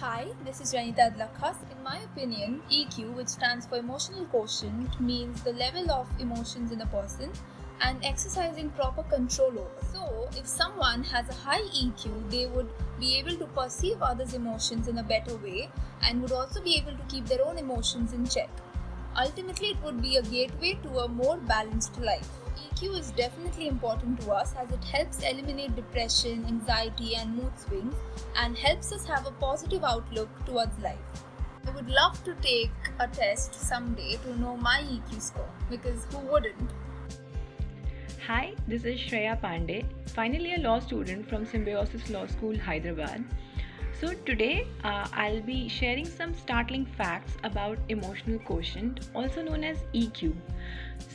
Hi, this is Renita. In my opinion, EQ, which stands for emotional quotient, means the level of emotions in a person and exercising proper control over. So, if someone has a high EQ, they would be able to perceive others' emotions in a better way and would also be able to keep their own emotions in check. Ultimately, it would be a gateway to a more balanced life. EQ is definitely important to us as it helps eliminate depression, anxiety, and mood swings and helps us have a positive outlook towards life. I would love to take a test someday to know my EQ score because who wouldn't? Hi, this is Shreya Pandey, finally a law student from Symbiosis Law School, Hyderabad. So today I'll be sharing some startling facts about emotional quotient, also known as EQ.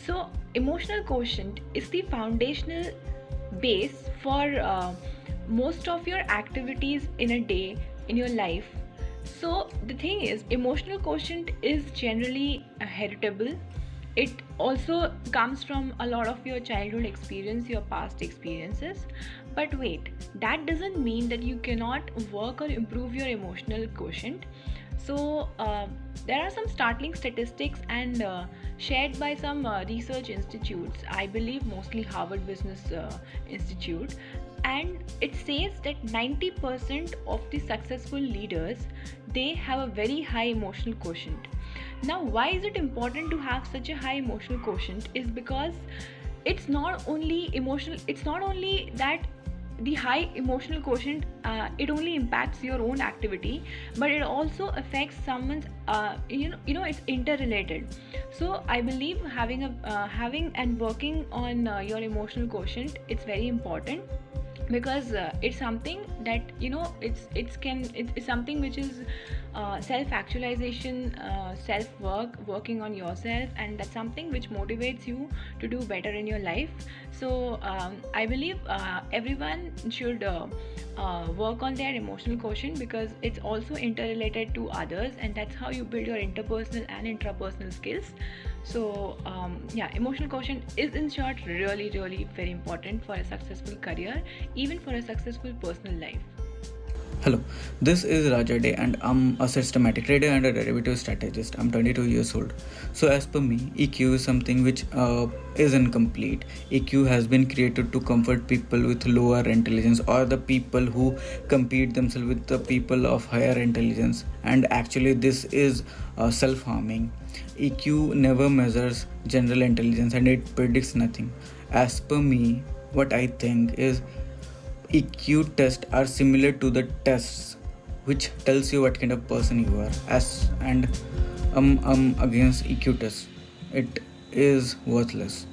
So emotional quotient is the foundational base for most of your activities in a day in your life. So the thing is, emotional quotient is generally heritable. It also comes from a lot of your childhood experience, your past experiences. But wait, that doesn't mean that you cannot work or improve your emotional quotient. So there are some startling statistics and shared by some research institutes, I believe mostly Harvard Business Institute, and it says that 90% of the successful leaders, they have a very high emotional quotient. Now why is it important to have such a high emotional quotient is because it's not only that the high emotional quotient it only impacts your own activity, but it also affects someone's it's interrelated. So I believe having and working on your emotional quotient, it's very important because it's something that it's something which is self actualization, self working on yourself, and that's something which motivates you to do better in your life. So I believe everyone should work on their emotional quotient because it's also interrelated to others, and that's how you build your interpersonal and intrapersonal skills. So emotional quotient is in short really very important for a successful career, even for a successful personal life. Hello, this is Raja Day and I'm a systematic trader and a derivative strategist. I'm 22 years old. So as per me, EQ is something which is incomplete. EQ has been created to comfort people with lower intelligence or the people who compete themselves with the people of higher intelligence, and actually this is self-harming. EQ never measures general intelligence and it predicts nothing. As per me, what I think is EQ tests are similar to the tests which tells you what kind of person you are. As and against EQ tests, it is worthless.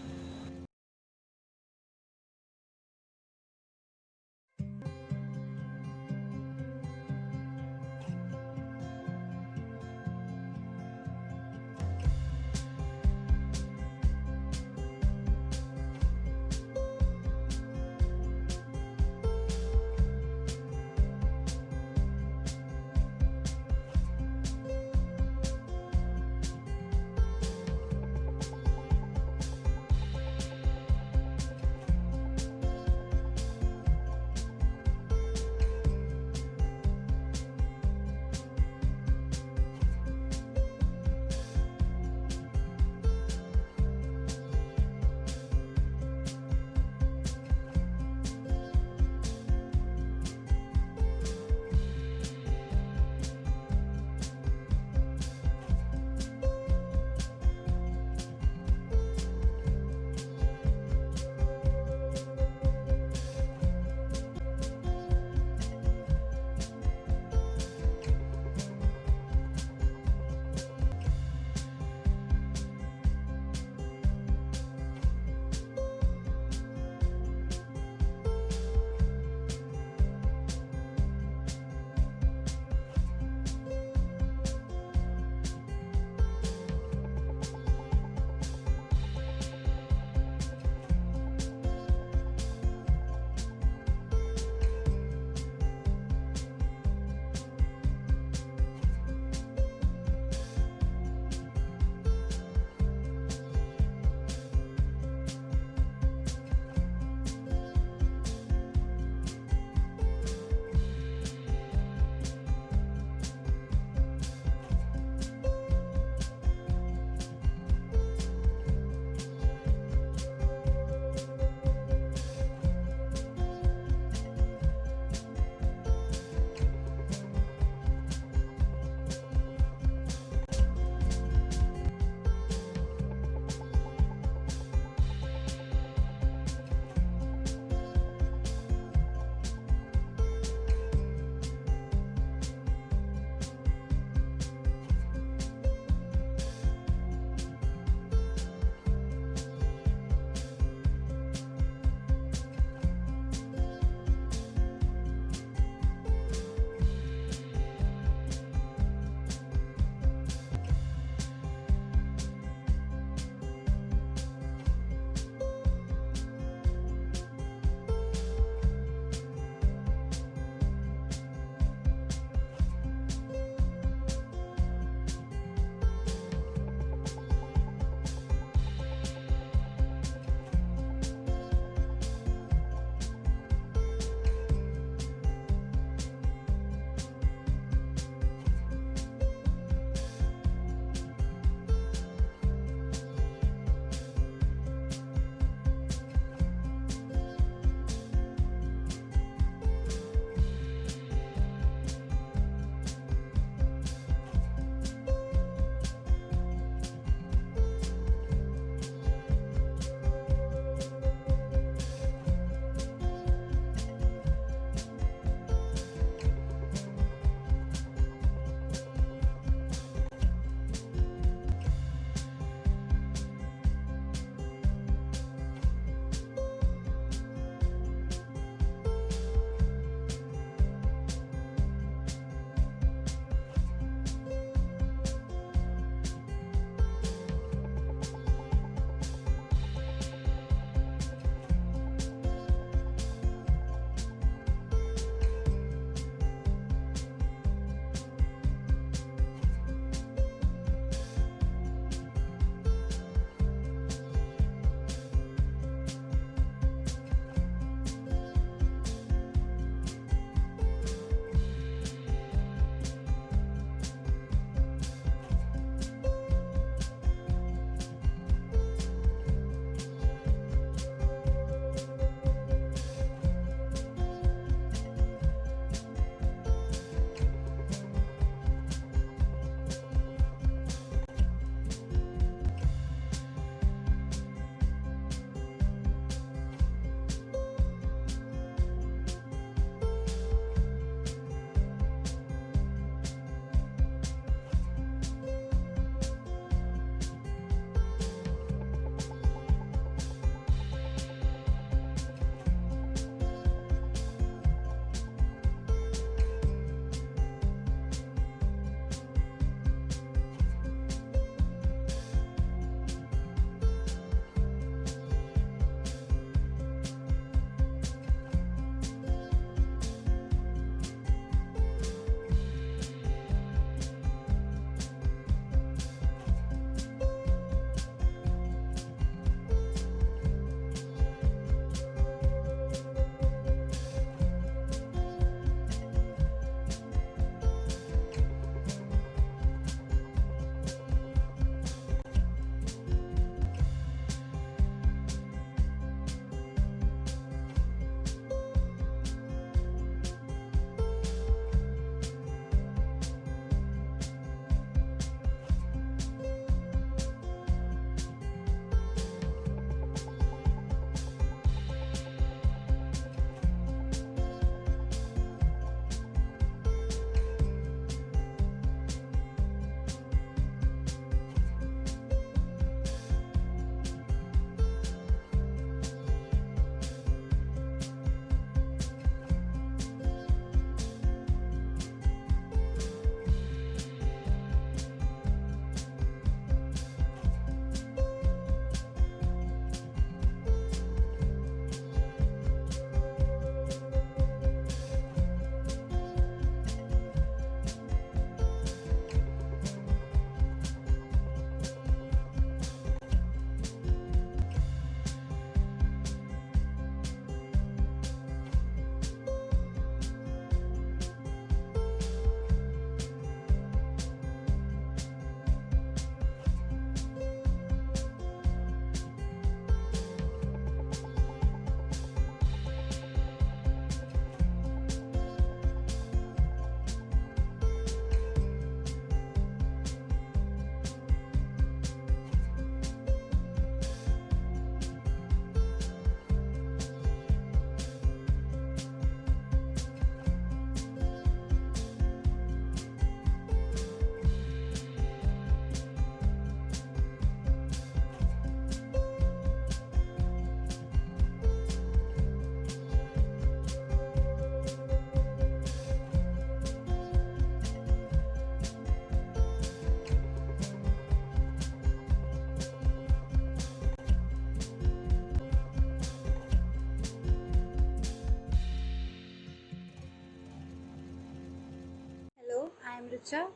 Richa,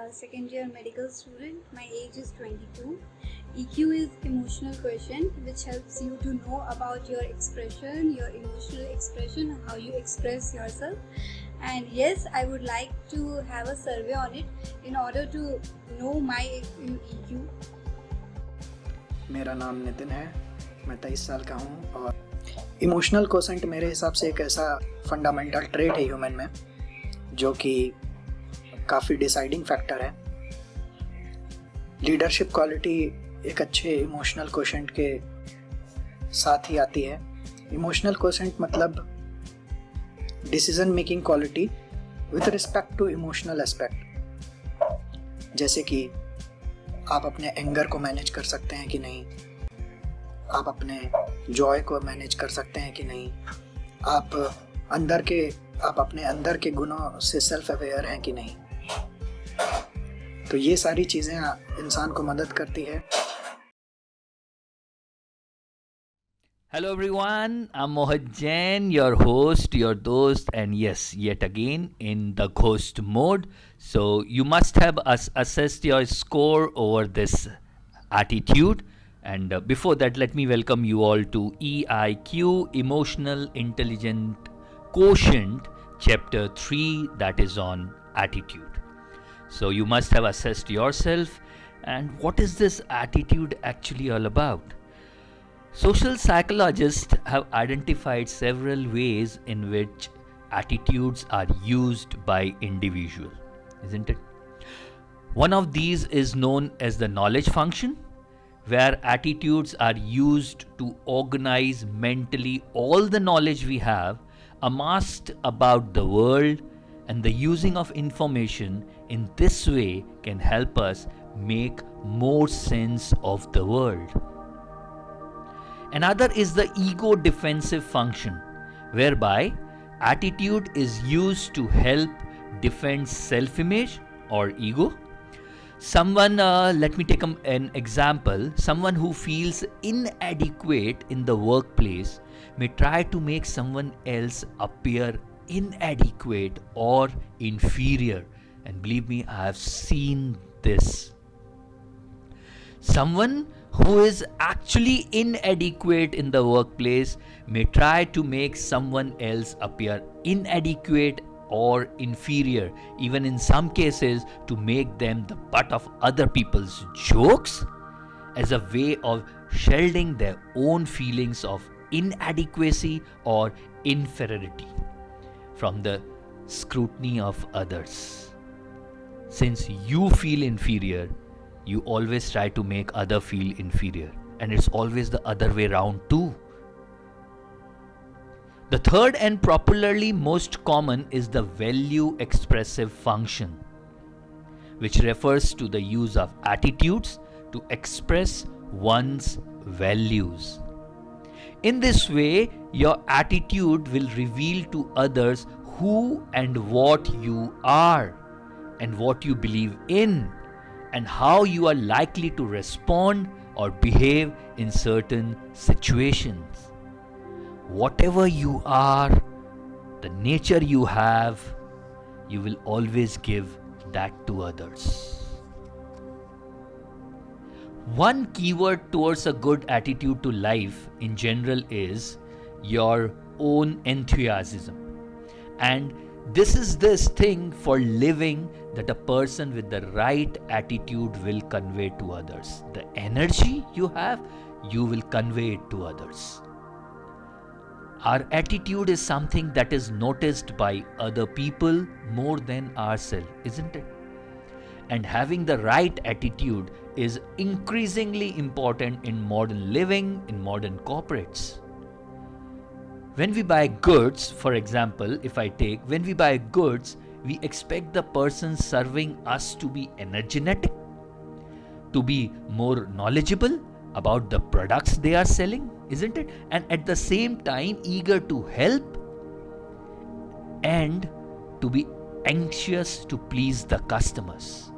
second year medical student. My age is 22. EQ is emotional quotient, which helps you to know about your expression, your emotional expression, how you express yourself. And yes, I would like to have a survey on it in order to know my EQ. मेरा नाम नितिन है, मैं 23 साल का हूँ और emotional quotient मेरे हिसाब से एक ऐसा फंडामेंटल ट्रेट है ह्यूमन में जो कि काफ़ी डिसाइडिंग फैक्टर है। लीडरशिप क्वालिटी एक अच्छे इमोशनल कोसेंट के साथ ही आती है। इमोशनल कोसेंट मतलब decision making quality with respect to emotional aspect, जैसे कि आप अपने एंगर को मैनेज कर सकते हैं कि नहीं, आप अपने जॉय को मैनेज कर सकते हैं कि नहीं, आप अपने अंदर के गुणों से सेल्फ अवेयर हैं कि नहीं। तो ये सारी चीज़ें इंसान को मदद करती है। Hello everyone, I'm Mohit Jain, your host, your dost, and yes, yet again in the ghost mode. So you must have assessed your score over this attitude. And before that, let me welcome you all to EIQ, Emotional Intelligent Quotient, Chapter 3, that is on attitude. So you must have assessed yourself. And what is this attitude actually all about? Social psychologists have identified several ways in which attitudes are used by individuals, isn't it? One of these is known as the knowledge function, where attitudes are used to organize mentally all the knowledge we have amassed about the world, and the using of information in this way can help us make more sense of the world. Another is the ego defensive function, whereby attitude is used to help defend self-image or ego. Let me take an example. Someone who feels inadequate in the workplace may try to make someone else appear inadequate or inferior. And believe me, I have seen this. Someone who is actually inadequate in the workplace may try to make someone else appear inadequate or inferior, even in some cases to make them the butt of other people's jokes, as a way of shielding their own feelings of inadequacy or inferiority from the scrutiny of others. Since you feel inferior, you always try to make others feel inferior, and it's always the other way around too. The third and popularly most common is the value expressive function, which refers to the use of attitudes to express one's values. In this way, your attitude will reveal to others who and what you are and what you believe in, and how you are likely to respond or behave in certain situations. Whatever you are, the nature you have, you will always give that to others. One keyword towards a good attitude to life in general is your own enthusiasm. And this is this thing for living that a person with the right attitude will convey to others. The energy you have, you will convey it to others. Our attitude is something that is noticed by other people more than ourselves, isn't it? And having the right attitude is increasingly important in modern living, in modern corporates. When we buy goods, for example, when we buy goods, we expect the person serving us to be energetic, to be more knowledgeable about the products they are selling, isn't it? And at the same time, eager to help and to be anxious to please the customers.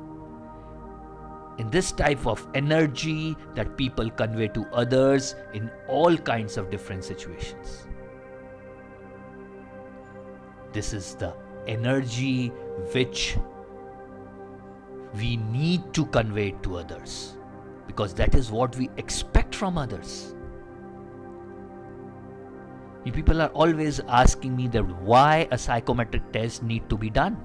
In this type of energy that people convey to others in all kinds of different situations. This is the energy which we need to convey it to others, because that is what we expect from others. You people are always asking me that why a psychometric test need to be done.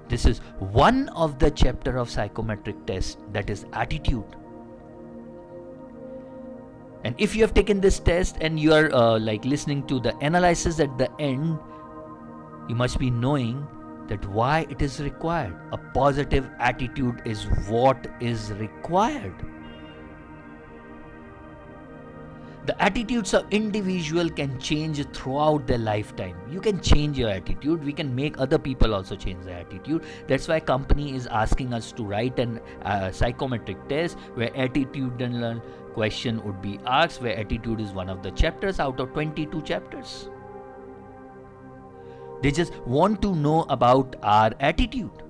This is one of the chapter of psychometric test, that is attitude. And if you have taken this test and you are listening to the analysis at the end, you must be knowing that why it is required. A positive attitude is what is required. The attitudes of individual can change throughout their lifetime. You can change your attitude. We can make other people also change their attitude. That's why company is asking us to write an psychometric test where attitudinal question would be asked, where attitude is one of the chapters out of 22 chapters. They just want to know about our attitude.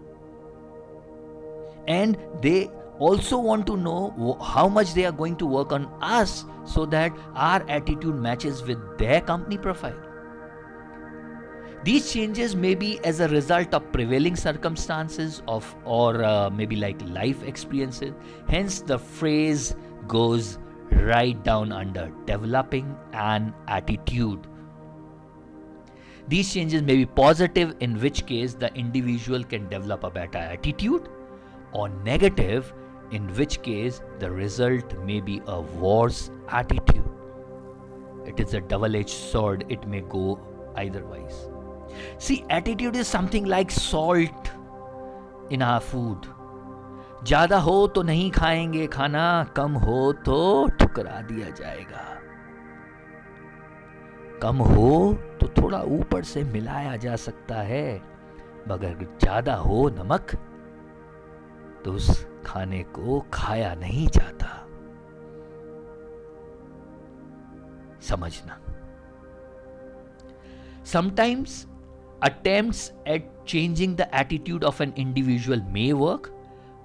And they also want to know how much they are going to work on us so that our attitude matches with their company profile. These changes may be as a result of prevailing circumstances or maybe like life experiences. Hence the phrase goes right down under developing an attitude. These changes may be positive, in which case the individual can develop a better attitude, or negative, in which case the result may be a worse attitude. It is a double-edged sword. It may go either ways. See, attitude is something like salt in our food. ज़्यादा हो तो नहीं खाएंगे खाना, कम हो तो ठुकरा दिया जाएगा. कम हो तो थोड़ा ऊपर से मिलाया जा सकता है, मगर ज़्यादा हो नमक तो उस खाने को खाया नहीं जाता. समझना. Sometimes attempts at changing the attitude of an individual may work,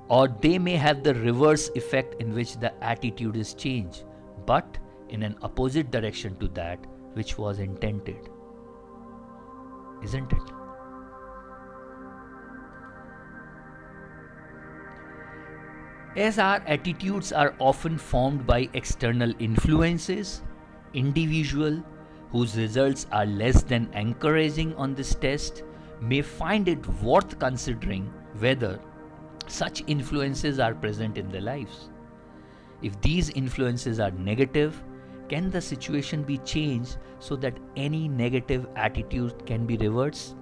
or they may have the reverse effect in which the attitude is changed, but in an opposite direction to that which was intended. Isn't it? As our attitudes are often formed by external influences, individual whose results are less than encouraging on this test may find it worth considering whether such influences are present in their lives. If these influences are negative, can the situation be changed so that any negative attitude can be reversed?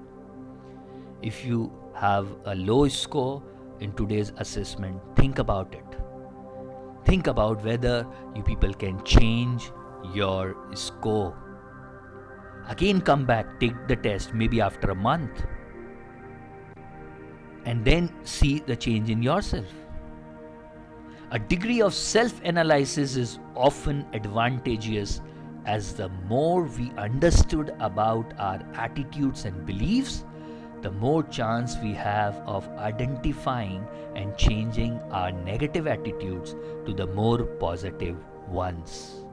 If you have a low score in today's assessment, think about it. Think about whether you people can change your score. Again, come back, take the test maybe after a month, and then see the change in yourself. A degree of self-analysis is often advantageous, as the more we understood about our attitudes and beliefs, the more chance we have of identifying and changing our negative attitudes to the more positive ones.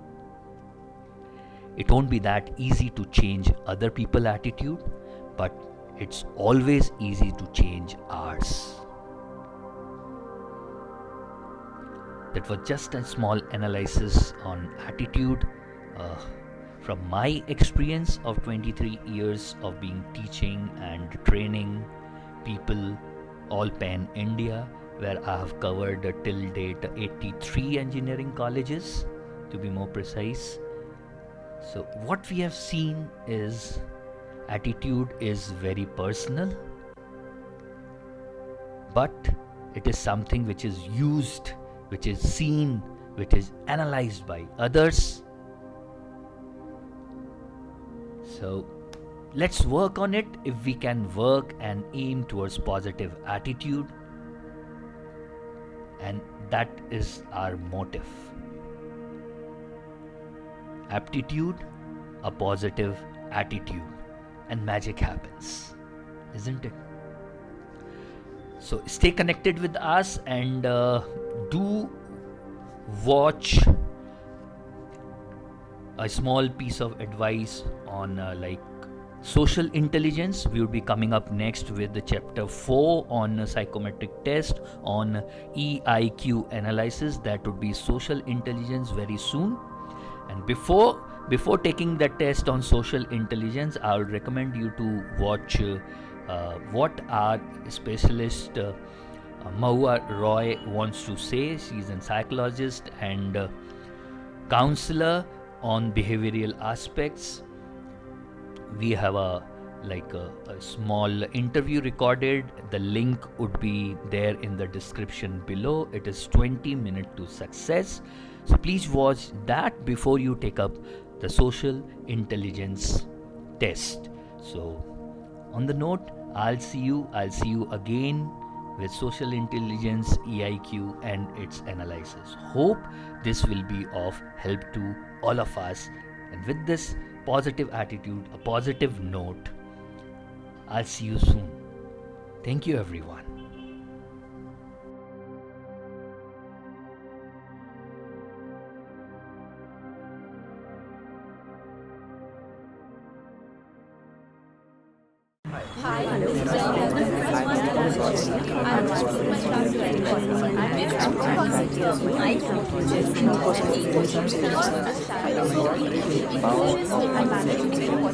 It won't be that easy to change other people's attitude, but it's always easy to change ours. That was just a small analysis on attitude from my experience of 23 years of being teaching and training people all pan India, where I have covered till date 83 engineering colleges to be more precise. So what we have seen is attitude is very personal, but it is something which is used, which is seen, which is analyzed by others. So let's work on it. If we can work and aim towards positive attitude, and that is our motive. Aptitude, a positive attitude, and magic happens, isn't it? So stay connected with us and do watch a small piece of advice on social intelligence. We would be coming up next with the chapter 4 on psychometric test on EIQ analysis. That would be social intelligence very soon. And before taking the test on social intelligence, I would recommend you to watch what our specialist Mohua Roy wants to say. She's a psychologist and counselor on behavioral aspects. We have a small interview recorded. The link would be there in the description below. It is 20 minutes to success. So please watch that before you take up the social intelligence test. So on the note, I'll see you again with social intelligence, EIQ and its analysis. Hope this will be of help to all of us. And with this positive attitude, a positive note, I'll see you soon. Thank you, everyone. Hi, this is Shreya. I'm my class Control,